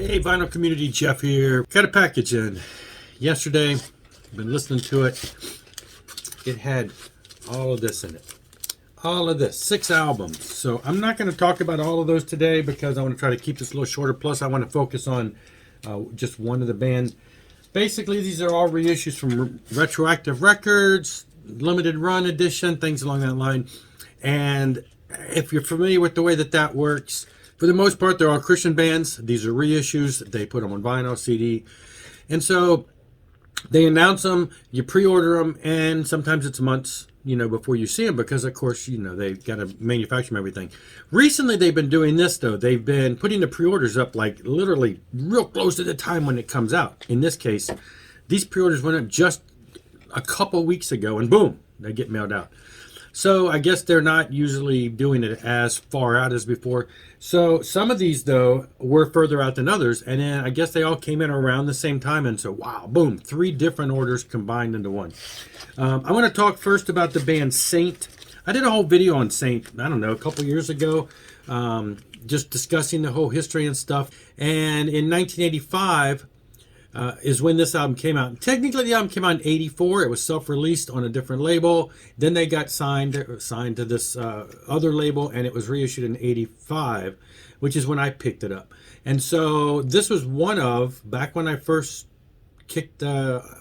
Hey, Vinyl Community, Jeff here. Got a package in yesterday. Been listening to it. It had all of this in it. All of this. 6 albums. So I'm not going to talk about all of those today because I want to try to keep this a little shorter. Plus, I want to focus on just one of the bands. Basically, these are all reissues from Retroactive Records, limited run edition, things along that line. And if you're familiar with the way that works, for the most part, they're all Christian bands. These are reissues. They put them on vinyl, CD. And so they announce them, you pre-order them, and sometimes it's months, before you see them because, of course, they've got to manufacture them, everything. Recently, they've been doing this, though. They've been putting the pre-orders up, like, literally real close to the time when it comes out. In this case, these pre-orders went up just a couple weeks ago, and boom, they get mailed out. So I guess they're not usually doing it as far out as before. So some of these, though, were further out than others. And then I guess they all came in around the same time. And so, wow, boom, 3 different orders combined into one. I want to talk first about the band Saint. I did a whole video on Saint, I don't know, a couple years ago, just discussing the whole history and stuff. And in 1985... is when this album came out. Technically, the album came out in 84. It was self-released on a different label. Then they got signed to this other label, and it was reissued in 85, which is when I picked it up. And so this was one of, back when I first kicked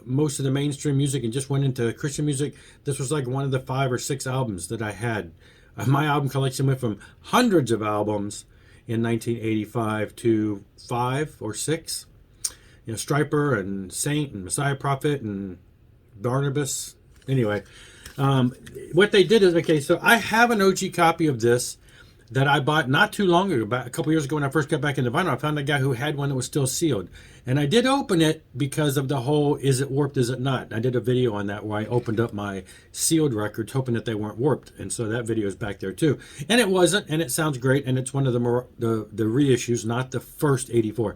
most of the mainstream music and just went into Christian music, this was like one of the 5 or 6 albums that I had. My album collection went from hundreds of albums in 1985 to 5 or 6. Striper and Saint and Messiah Prophet and Barnabas. Anyway, what they did is, okay, so I have an OG copy of this that I bought not too long ago, about a couple years ago when I first got back into vinyl. I found a guy who had one that was still sealed. And I did open it because of the whole, is it warped, is it not? I did a video on that where I opened up my sealed records hoping that they weren't warped. And so that video is back there too. And it wasn't, and it sounds great, and it's one of the reissues, not the first 84.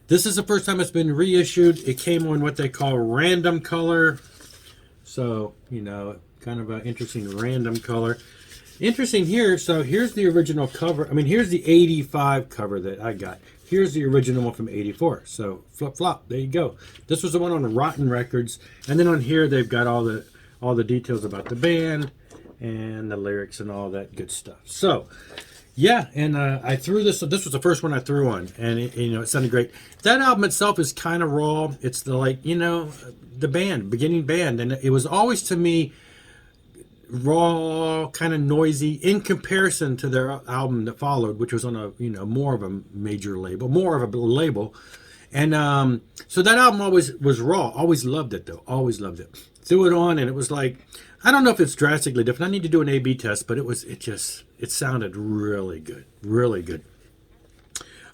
This is the first time it's been reissued. It came on what they call random color. So, kind of an interesting random color. Interesting here, so here's the original cover. I mean, here's the 85 cover that I got. Here's the original one from 84. So, flip-flop, there you go. This was the one on Rotten Records. And then on here, they've got all the details about the band and the lyrics and all that good stuff. So, yeah, and I threw this. So this was the first one I threw on, and it sounded great. That album itself is kind of raw. It's the beginning band, and it was always to me raw, kind of noisy in comparison to their album that followed, which was on a more of a major label, and so that album always was raw. Always loved it though. Always loved it. Threw it on, and it was like, I don't know if it's drastically different. I need to do an A/B test, but it sounded really good. Really good.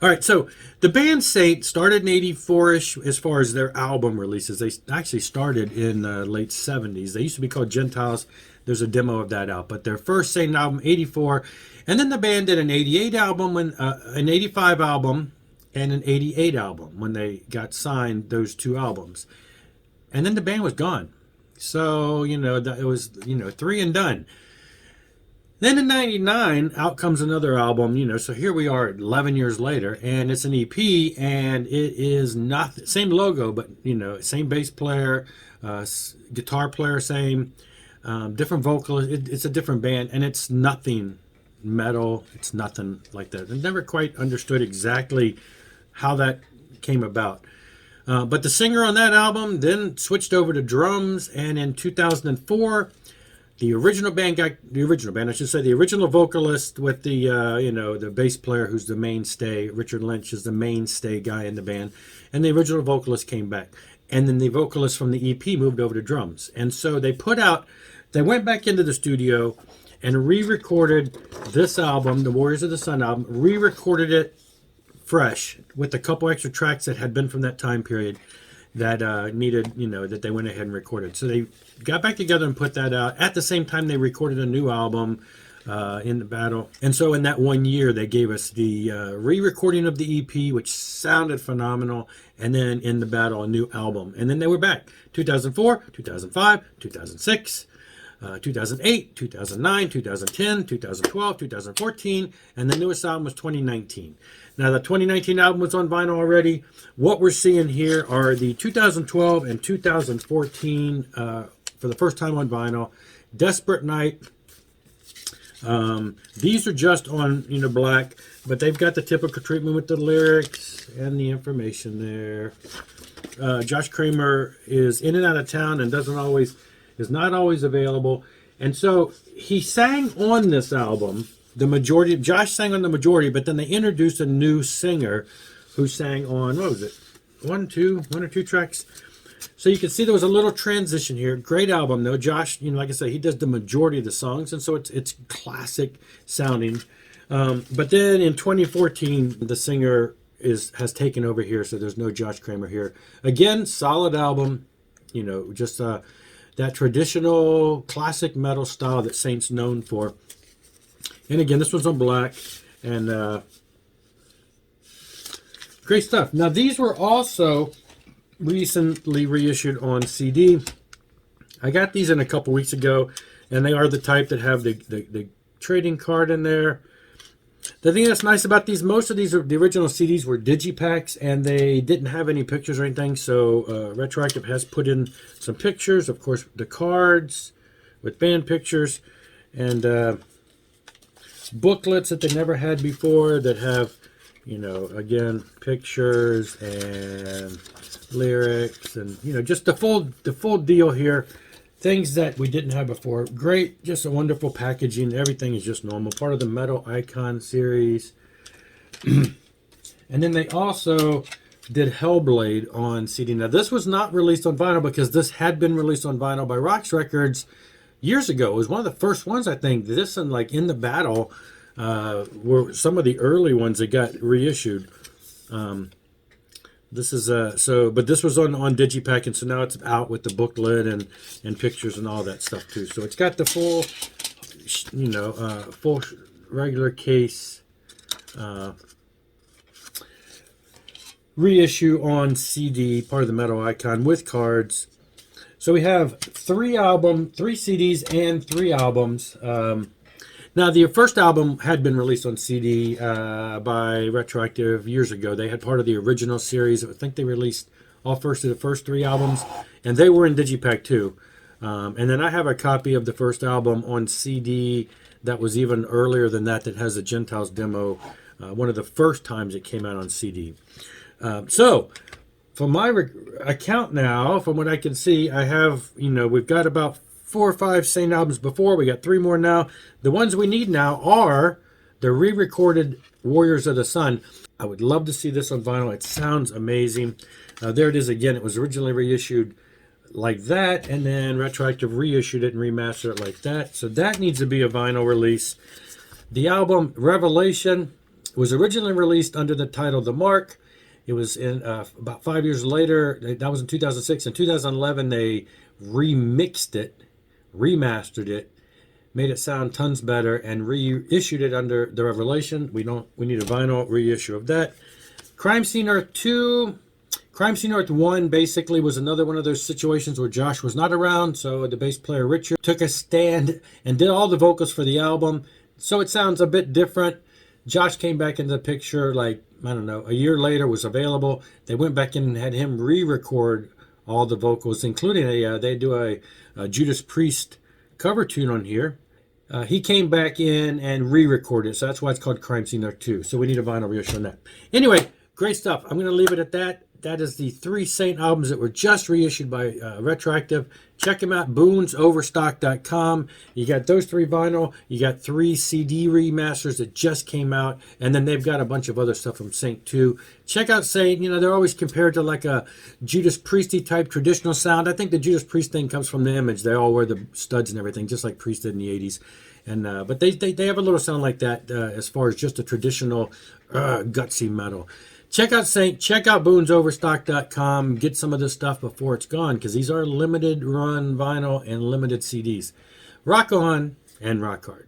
All right, so the band Saint started in 84-ish as far as their album releases. They actually started in the late 70s. They used to be called Gentiles. There's a demo of that out. But their first Saint album, 84. And then the band did an 88 album, an 85 album, and an 88 album when they got signed, those 2 albums. And then the band was gone. So, it was, 3 and done. Then in 99, out comes another album, so here we are 11 years later, and it's an EP, and it is not the same logo, but, same bass player, guitar player, same, different vocalist. It's a different band, and it's nothing metal. It's nothing like that. I never quite understood exactly how that came about. But the singer on that album then switched over to drums, and in 2004, the original vocalist with the bass player who's the mainstay, Richard Lynch is the mainstay guy in the band, and the original vocalist came back. And then the vocalist from the EP moved over to drums. And so they went back into the studio and re-recorded this album, the Warriors of the Sun album, re-recorded it fresh with a couple extra tracks that had been from that time period that needed, that they went ahead and recorded. So they got back together and put that out. At the same time, they recorded a new album, In the Battle. And so in that 1 year, they gave us the re-recording of the EP, which sounded phenomenal, and then In the Battle, a new album. And then they were back. 2004, 2005, 2006. 2008, 2009, 2010, 2012, 2014, and the newest album was 2019. Now, the 2019 album was on vinyl already. What we're seeing here are the 2012 and 2014, for the first time on vinyl, Desperate Night. These are just on, black, but they've got the typical treatment with the lyrics and the information there. Josh Kramer is in and out of town and is not always available. And so he sang on this album. Josh sang on the majority, but then they introduced a new singer who sang on, what was it? One or two tracks. So you can see there was a little transition here. Great album though. Josh, like I said, he does the majority of the songs, and so it's classic sounding. But then in 2014, the singer has taken over here, so there's no Josh Kramer here. Again, solid album. Just that traditional classic metal style that Saint's known for. And again, this one's on black, and great stuff. Now, these were also recently reissued on CD. I got these in a couple weeks ago, and they are the type that have the trading card in there. The thing that's nice about these, most of these, the original CDs were digipacks, and they didn't have any pictures or anything, so Retroactive has put in some pictures, of course, the cards with band pictures, and booklets that they never had before that have, again, pictures and lyrics and, just the full deal here. Things that we didn't have before. Great, just a wonderful packaging. Everything is just normal. Part of the Metal Icon series. And then they also did Hellblade on CD. Now, this was not released on vinyl because this had been released on vinyl by Rox Records years ago. It was one of the first ones, I think. This and In the Battle were some of the early ones that got reissued. This is but this was on digipack, and so now it's out with the booklet and pictures and all that stuff too. So it's got the full, full regular case reissue on CD, part of the Metal Icon with cards. So we have 3 CDs and 3 albums. Now, the first album had been released on CD by Retroactive years ago. They had part of the original series. I think they released the first 3 albums, and they were in digipack too. And then I have a copy of the first album on CD that was even earlier than that has a Gentiles demo, one of the first times it came out on CD. So, from my account now, from what I can see, I have, we've got about 4 or 5 Saint albums before. We got 3 more now. The ones we need now are the re-recorded Warriors of the Sun. I would love to see this on vinyl. It sounds amazing. There it is again. It was originally reissued like that, and then Retroactive reissued it and remastered it like that. So that needs to be a vinyl release. The album Revelation was originally released under the title The Mark. It was in about 5 years later. That was in 2006. In 2011, they remixed it, remastered it, made it sound tons better, and reissued it under the Revelation. We need a vinyl reissue of that. Crime Scene Earth 2. Crime Scene Earth 1 basically was another one of those situations where Josh was not around, so the bass player Richard took a stand and did all the vocals for the album. So it sounds a bit different. Josh came back into the picture a year later, was available. They went back in and had him re-record all the vocals, including they do a Judas Priest cover tune on here. He came back in and re-recorded it, so that's why it's called Crime Scene Earth 2. So we need a vinyl reissue on that. Anyway, great stuff. I'm going to leave it at that. That is the 3 Saint albums that were just reissued by Retroactive. Check them out, boonsoverstock.com. You got those 3 vinyl. You got 3 CD remasters that just came out. And then they've got a bunch of other stuff from Saint too. Check out Saint. They're always compared to like a Judas Priesty type traditional sound. I think the Judas Priest thing comes from the Image. They all wear the studs and everything, just like Priest did in the 80s. And but they have a little sound like that as far as just a traditional gutsy metal. Check out Saint, check out boonsoverstock.com, get some of this stuff before it's gone, because these are limited run vinyl and limited CDs. Rock on and rock hard.